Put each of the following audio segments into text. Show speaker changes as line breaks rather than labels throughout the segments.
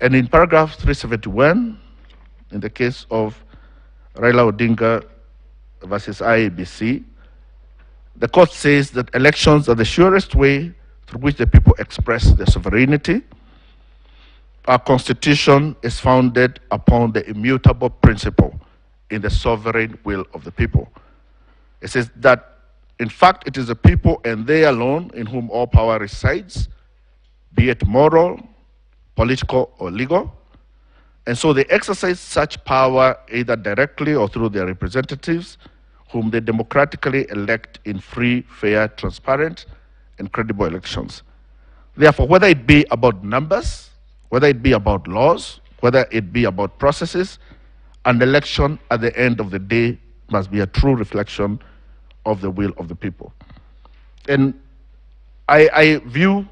And in paragraph 371, in the case of Raila Odinga versus IEBC, the court says that elections are the surest way through which the people express their sovereignty. Our constitution is founded upon the immutable principle in the sovereign will of the people. It says that, in fact, it is the people and they alone in whom all power resides, be it moral, political, or legal. And so they exercise such power either directly or through their representatives, whom they democratically elect in free, fair, transparent, and credible elections. Therefore, whether it be about numbers, whether it be about laws, whether it be about processes, an election at the end of the day must be a true reflection of the will of the people. And I view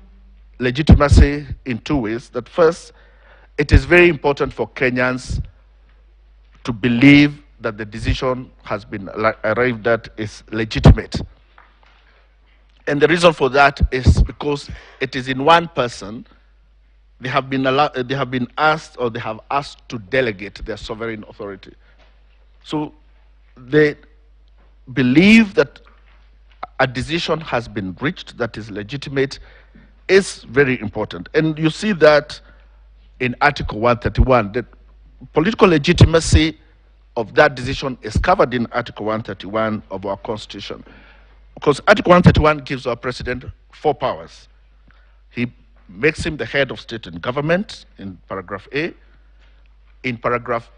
legitimacy in two ways. That first, it is very important for Kenyans to believe that the decision has been arrived at is legitimate. And the reason for that is because it is in one person. They have been asked to delegate their sovereign authority. So they believe that a decision has been reached that is legitimate is very important. And you see that in Article 131, the political legitimacy of that decision is covered in Article 131 of our Constitution. Because Article 131 gives our president 4 powers. He makes him the head of state and government in paragraph A. In paragraph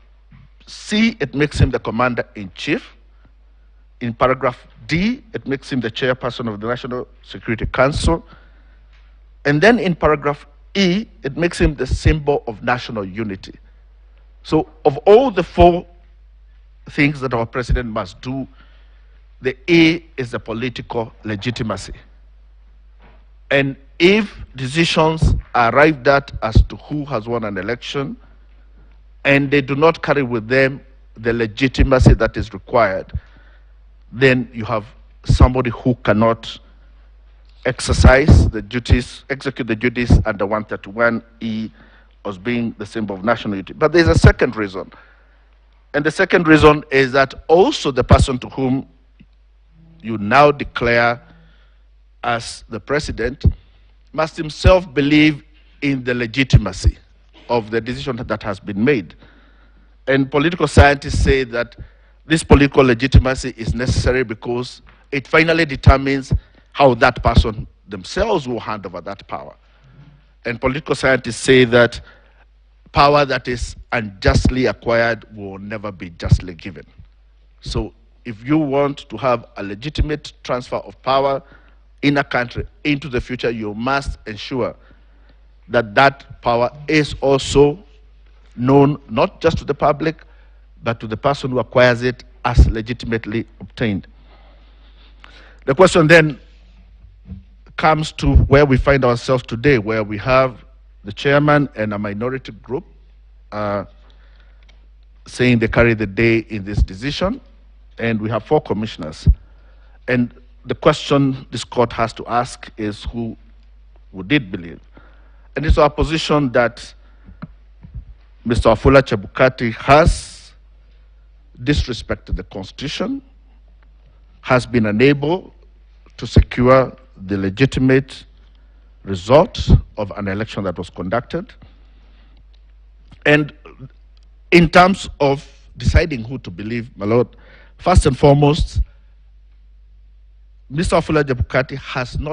C, it makes him the commander-in-chief. In paragraph D, it makes him the chairperson of the National Security Council. And then in paragraph E, it makes him the symbol of national unity. So of all the 4 things that our president must do, the A is the political legitimacy. And if decisions are arrived at as to who has won an election, and they do not carry with them the legitimacy that is required, then you have somebody who cannot exercise the duties, execute the duties under 131E as being the symbol of national unity. But there's a second reason. And the second reason is that also the person to whom you now declare as the president must himself believe in the legitimacy of the decision that has been made. And political scientists say that this political legitimacy is necessary because it finally determines how that person themselves will hand over that power. And political scientists say that power that is unjustly acquired will never be justly given. So if you want to have a legitimate transfer of power in a country into the future, you must ensure that that power is also known not just to the public, but to the person who acquires it as legitimately obtained. The question then comes to where we find ourselves today, where we have the chairman and a minority group saying they carry the day in this decision, and we have 4 commissioners. And the question this court has to ask is, who would it believe? And it's our position that Mr. Wafula Chebukati has disrespected the Constitution, has been unable to secure the legitimate result of an election that was conducted. And in terms of deciding who to believe, my lord, first and foremost, Mr. Wafula Chebukati has not